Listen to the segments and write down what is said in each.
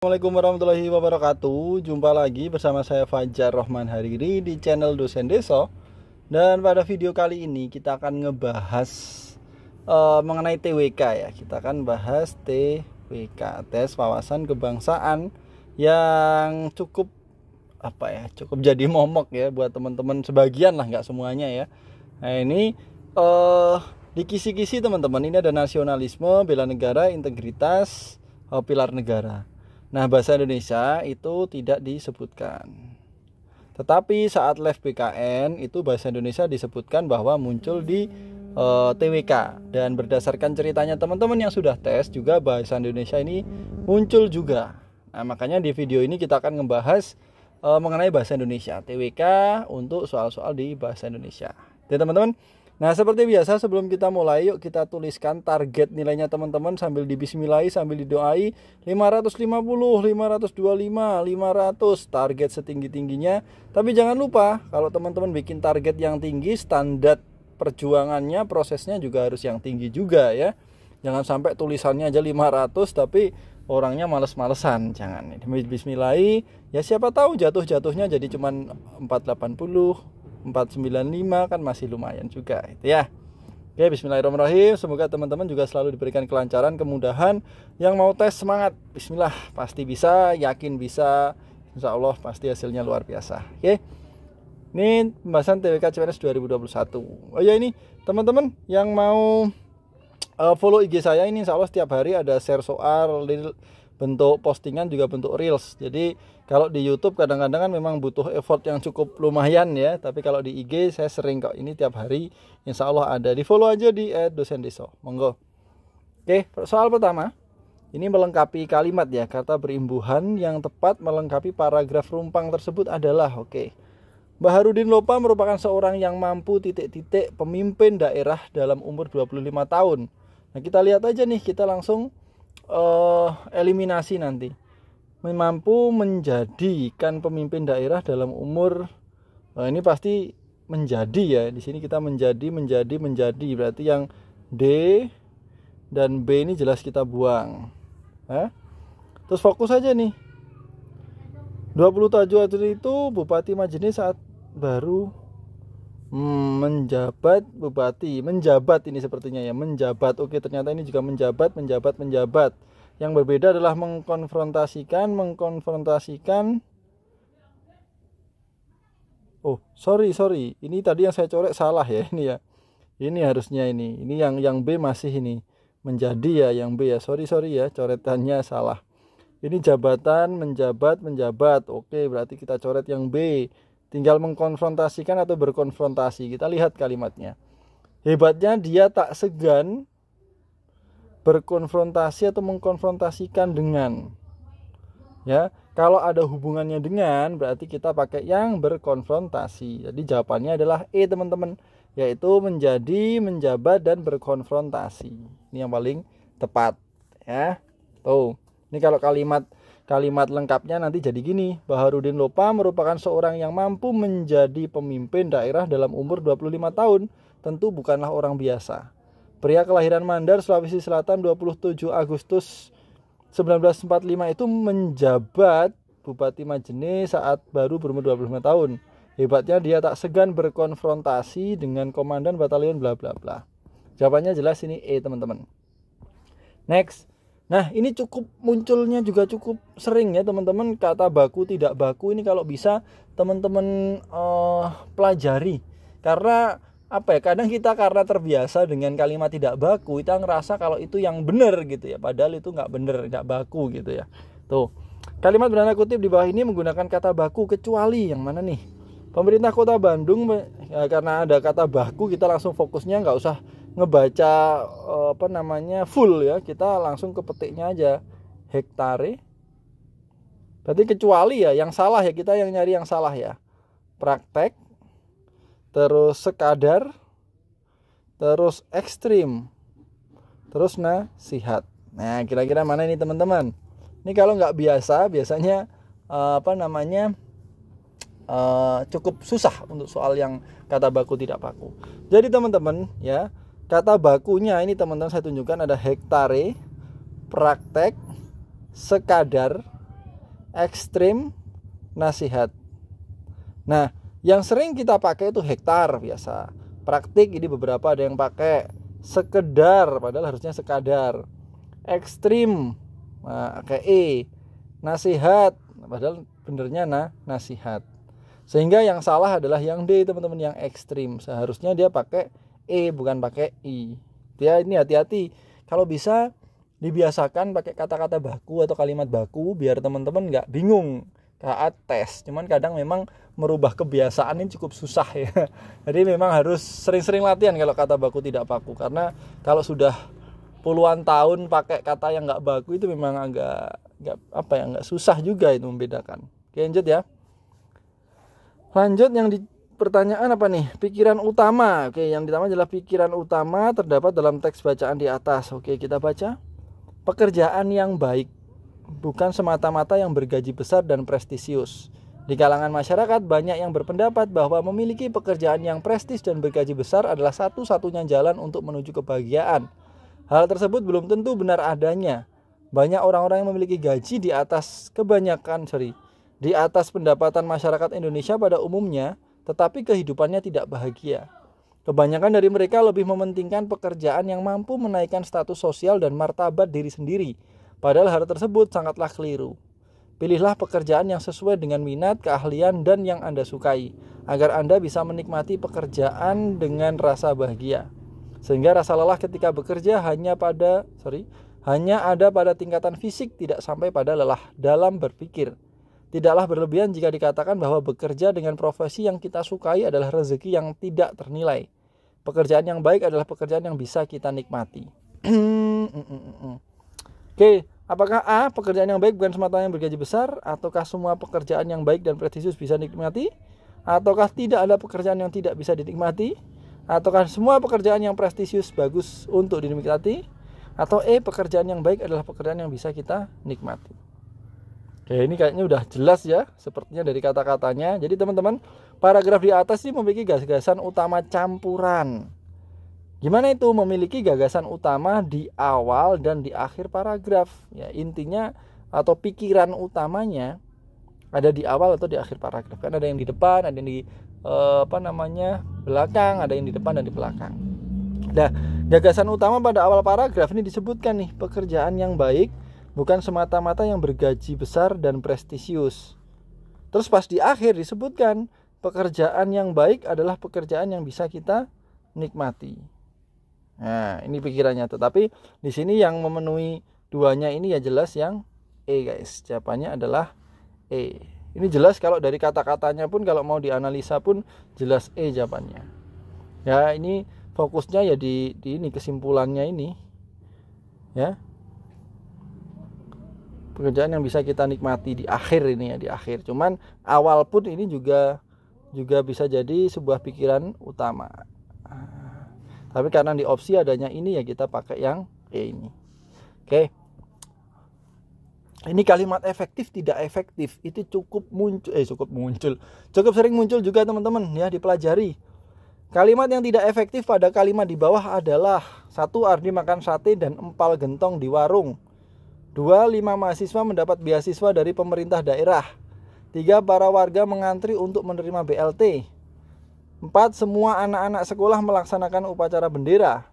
Assalamualaikum warahmatullahi wabarakatuh. Jumpa lagi bersama saya Fajar Rahman Hariri di channel Dosen Deso. Dan pada video kali ini kita akan ngebahas mengenai TWK ya. Kita akan bahas TWK, tes wawasan kebangsaan, yang cukup cukup jadi momok ya buat teman-teman sebagian lah, nggak semuanya ya. Nah ini di kisi-kisi teman-teman ini ada nasionalisme, bela negara, integritas, pilar negara. Nah, bahasa Indonesia itu tidak disebutkan. Tetapi saat live BKN itu bahasa Indonesia disebutkan bahwa muncul di TWK. Dan berdasarkan ceritanya teman-teman yang sudah tes juga bahasa Indonesia ini muncul juga. Nah, makanya di video ini kita akan membahas mengenai bahasa Indonesia, TWK untuk soal-soal di bahasa Indonesia. Jadi teman-teman, nah seperti biasa sebelum kita mulai, yuk kita tuliskan target nilainya teman-teman sambil dibismillahi, sambil didoai. 550, 525, 500 target setinggi-tingginya. Tapi jangan lupa kalau teman-teman bikin target yang tinggi, standar perjuangannya, prosesnya juga harus yang tinggi juga ya. Jangan sampai tulisannya aja 500 tapi orangnya males-malesan. Jangan. Bismillahi, ya siapa tahu jatuh-jatuhnya jadi cuman 480, 495 kan masih lumayan juga itu ya. Oke, bismillahirrahmanirrahim. Semoga teman-teman juga selalu diberikan kelancaran, kemudahan. Yang mau tes semangat, bismillah, pasti bisa, yakin bisa. Insya Allah pasti hasilnya luar biasa. Oke. Ini pembahasan TWK CPNS 2021. Oh ya, ini teman-teman yang mau follow IG saya ini, insya Allah setiap hari ada share soal, bentuk postingan juga bentuk reels. Jadi kalau di YouTube kadang-kadang kan memang butuh effort yang cukup lumayan ya. Tapi kalau di IG saya sering kok, ini tiap hari insya Allah ada. Di follow aja di @dosendeso. Monggo. Oke, soal pertama. Ini melengkapi kalimat ya. Kata berimbuhan yang tepat melengkapi paragraf rumpang tersebut adalah, oke. Baharudin Lopa merupakan seorang yang mampu ... pemimpin daerah dalam umur 25 tahun. Nah, kita lihat aja nih, kita langsung eliminasi nanti. Mampu menjadikan pemimpin daerah dalam umur, ini pasti menjadi ya. Di sini kita menjadi. Berarti yang D dan B ini jelas kita buang. Terus fokus aja nih. 27 itu Bupati Majene saat baru menjabat bupati. Menjabat ini sepertinya ya, menjabat. Oke, ternyata ini juga menjabat. Yang berbeda adalah mengkonfrontasikan. Oh, sorry. Ini tadi yang saya coret salah ya ini ya. Ini harusnya ini. Ini yang B masih ini. Menjadi ya yang B ya. Sorry ya, coretannya salah. Ini jabatan, menjabat. Oke, berarti kita coret yang B. Tinggal mengkonfrontasikan atau berkonfrontasi. Kita lihat kalimatnya. Hebatnya dia tak segan berkonfrontasi atau mengkonfrontasikan dengan. Ya, kalau ada hubungannya dengan berarti kita pakai yang berkonfrontasi. Jadi jawabannya adalah E teman-teman, yaitu menjadi, menjabat dan berkonfrontasi. Ini yang paling tepat ya. Tuh. Ini kalau kalimat lengkapnya nanti jadi gini. Baharudin Lopa merupakan seorang yang mampu menjadi pemimpin daerah dalam umur 25 tahun. Tentu bukanlah orang biasa. Pria kelahiran Mandar, Sulawesi Selatan 27 Agustus 1945 itu menjabat Bupati Majene saat baru berumur 25 tahun. Hebatnya dia tak segan berkonfrontasi dengan komandan batalion bla bla bla. Jawabannya jelas ini E teman-teman. Next. Nah, ini munculnya juga cukup sering ya teman-teman, kata baku tidak baku ini kalau bisa teman-teman pelajari. Karena kadang kita karena terbiasa dengan kalimat tidak baku, kita ngerasa kalau itu yang benar gitu ya, padahal itu nggak benar, nggak baku gitu ya. Tuh, kalimat beranda kutip di bawah ini menggunakan kata baku kecuali yang mana nih? Pemerintah Kota Bandung, ya, karena ada kata baku kita langsung fokusnya nggak usah ngebaca full ya, kita langsung ke petiknya aja. Hektare. Berarti kecuali ya, yang salah ya, kita yang nyari yang salah ya. Praktek, terus sekadar, terus ekstrim, terus nasihat. Nah, kira-kira mana ini teman-teman? Ini kalau nggak biasanya cukup susah untuk soal yang kata baku tidak baku. Jadi teman-teman ya, kata bakunya ini teman-teman saya tunjukkan ada hektare, praktek, sekadar, ekstrim, nasihat. Nah, yang sering kita pakai itu hektar biasa. Praktik ini beberapa ada yang pakai sekedar, padahal harusnya sekadar. Ekstrim, kayak E. Nasihat, padahal benernya nasihat. Sehingga yang salah adalah yang D, teman-teman, yang ekstrim. Seharusnya dia pakai E bukan pakai I. Ya, ini hati-hati. Kalau bisa dibiasakan pakai kata-kata baku atau kalimat baku biar teman-teman nggak bingung saat tes. Cuman kadang memang merubah kebiasaan ini cukup susah ya. Jadi memang harus sering-sering latihan kalau kata baku tidak baku. Karena kalau sudah puluhan tahun pakai kata yang nggak baku itu memang agak nggak susah juga itu membedakan. Oke, lanjut ya. Lanjut yang di pertanyaan apa nih? Pikiran utama. Oke, yang pertama adalah pikiran utama terdapat dalam teks bacaan di atas. Oke, kita baca. Pekerjaan yang baik bukan semata-mata yang bergaji besar dan prestisius. Di kalangan masyarakat banyak yang berpendapat bahwa memiliki pekerjaan yang prestis dan bergaji besar adalah satu-satunya jalan untuk menuju kebahagiaan. Hal tersebut belum tentu benar adanya. Banyak orang-orang yang memiliki gaji di atas pendapatan masyarakat Indonesia pada umumnya, tetapi kehidupannya tidak bahagia. Kebanyakan dari mereka lebih mementingkan pekerjaan yang mampu menaikkan status sosial dan martabat diri sendiri. Padahal hal tersebut sangatlah keliru. Pilihlah pekerjaan yang sesuai dengan minat, keahlian, dan yang Anda sukai, agar Anda bisa menikmati pekerjaan dengan rasa bahagia. Sehingga rasa lelah ketika bekerja hanya ada pada tingkatan fisik, tidak sampai pada lelah dalam berpikir. Tidaklah berlebihan jika dikatakan bahwa bekerja dengan profesi yang kita sukai adalah rezeki yang tidak ternilai. Pekerjaan yang baik adalah pekerjaan yang bisa kita nikmati. Oke, apakah A, pekerjaan yang baik bukan semata yang bergaji besar? Ataukah semua pekerjaan yang baik dan prestisius bisa dinikmati? Ataukah tidak ada pekerjaan yang tidak bisa dinikmati? Ataukah semua pekerjaan yang prestisius bagus untuk dinikmati? Atau E, pekerjaan yang baik adalah pekerjaan yang bisa kita nikmati? Oke, ini kayaknya udah jelas ya, sepertinya dari kata-katanya. Jadi teman-teman, paragraf di atas ini memiliki gagasan utama campuran. Gimana itu memiliki gagasan utama di awal dan di akhir paragraf? Ya, intinya atau pikiran utamanya ada di awal atau di akhir paragraf. Kan ada yang di depan, ada yang di belakang, ada yang di depan dan di belakang. Nah, gagasan utama pada awal paragraf ini disebutkan nih, pekerjaan yang baik bukan semata-mata yang bergaji besar dan prestisius. Terus pas di akhir disebutkan, pekerjaan yang baik adalah pekerjaan yang bisa kita nikmati. Nah, ini pikirannya. Tetapi di sini yang memenuhi duanya ini ya jelas yang E, guys. Jawabannya adalah E. Ini jelas kalau dari kata-katanya pun, kalau mau dianalisa pun jelas E jawabannya. Ya, ini fokusnya ya di ini kesimpulannya ini. Ya. Pekerjaan yang bisa kita nikmati di akhir ini ya, di akhir. Cuman awal pun ini juga bisa jadi sebuah pikiran utama. Tapi karena di opsi adanya ini ya kita pakai yang E ini. Oke. Ini kalimat efektif tidak efektif itu cukup sering muncul juga teman-teman ya, dipelajari. Kalimat yang tidak efektif pada kalimat di bawah adalah 1. Ardi makan sate dan empal gentong di warung. 2. 5 mahasiswa mendapat beasiswa dari pemerintah daerah. 3. Para warga mengantri untuk menerima BLT. 4. Semua anak-anak sekolah melaksanakan upacara bendera.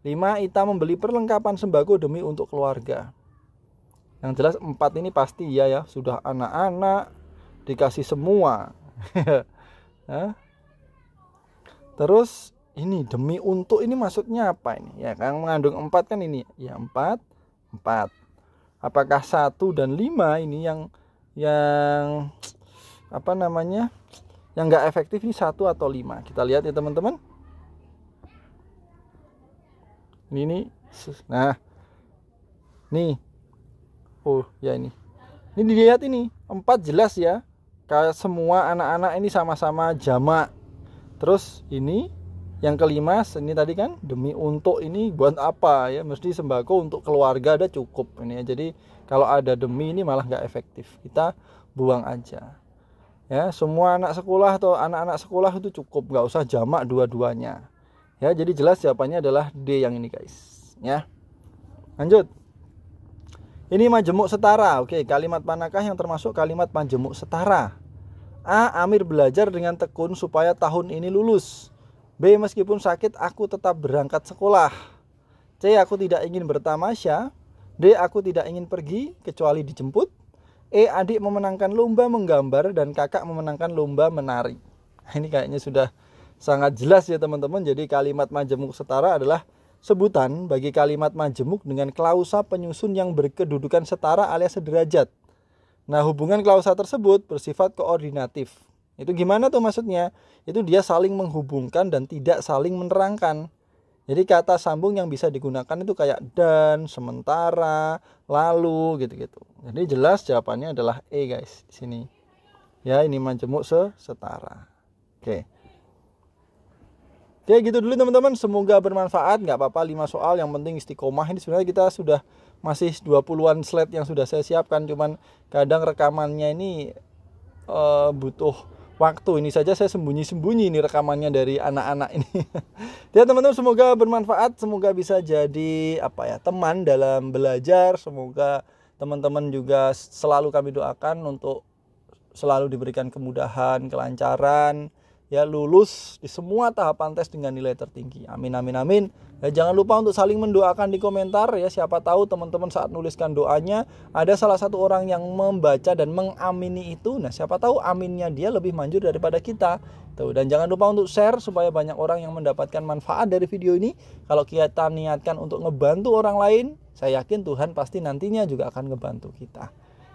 5. Ita membeli perlengkapan sembako demi untuk keluarga. Yang jelas 4 ini pasti ya, sudah anak-anak dikasih semua. Terus ini demi untuk ini maksudnya apa ini? Ya, yang mengandung 4 kan ini. Ya 4. Apakah 1 dan 5 ini yang yang nggak efektif ini 1 atau 5? Kita lihat ya teman-teman. Ini nah nih, oh ya ini dilihat ini 4 jelas ya, kayak semua anak-anak ini sama-sama jamak. Terus ini yang kelima ini tadi kan demi untuk ini buat apa ya, mesti sembako untuk keluarga ada cukup ini ya. Jadi kalau ada demi ini malah nggak efektif, kita buang aja ya. Semua anak sekolah atau anak-anak sekolah itu cukup, nggak usah jamak dua-duanya ya. Jadi jelas jawabannya adalah D yang ini guys ya. Lanjut, Ini majemuk setara. Oke, kalimat manakah yang termasuk kalimat majemuk setara? A. Amir belajar dengan tekun supaya tahun ini lulus. B. Meskipun sakit aku tetap berangkat sekolah. C. Aku tidak ingin bertamasya. D. Aku tidak ingin pergi kecuali dijemput. E. Adik memenangkan lomba menggambar dan kakak memenangkan lomba menari. Ini kayaknya sudah sangat jelas ya teman-teman. Jadi kalimat majemuk setara adalah sebutan bagi kalimat majemuk dengan klausa penyusun yang berkedudukan setara alias sederajat. Nah, hubungan klausa tersebut bersifat koordinatif. Itu gimana tuh maksudnya? Itu dia saling menghubungkan dan tidak saling menerangkan. Jadi kata sambung yang bisa digunakan itu kayak dan, sementara, lalu gitu-gitu. Jadi jelas jawabannya adalah E guys di sini. Ya, ini majemuk setara. Oke. Oke, gitu dulu teman-teman, semoga bermanfaat. Nggak apa-apa 5 soal, yang penting istiqomah. Ini sebenarnya kita sudah masih 20-an slide yang sudah saya siapkan, cuman kadang rekamannya ini butuh waktu. Ini saja saya sembunyi-sembunyi ini rekamannya dari anak-anak ini. Ya teman-teman, semoga bermanfaat, semoga bisa jadi teman dalam belajar. Semoga teman-teman juga selalu kami doakan untuk selalu diberikan kemudahan, kelancaran, ya, lulus di semua tahapan tes dengan nilai tertinggi. Amin amin amin. Ya, jangan lupa untuk saling mendoakan di komentar ya. Siapa tahu teman-teman saat nuliskan doanya ada salah satu orang yang membaca dan mengamini itu. Nah, siapa tahu aminnya dia lebih manjur daripada kita. Tuh, dan jangan lupa untuk share supaya banyak orang yang mendapatkan manfaat dari video ini. Kalau kita niatkan untuk ngebantu orang lain, saya yakin Tuhan pasti nantinya juga akan ngebantu kita.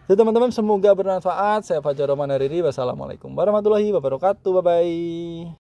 Jadi teman-teman, semoga bermanfaat. Saya Fajar Rahman Hariri. Wassalamualaikum warahmatullahi wabarakatuh. Bye-bye.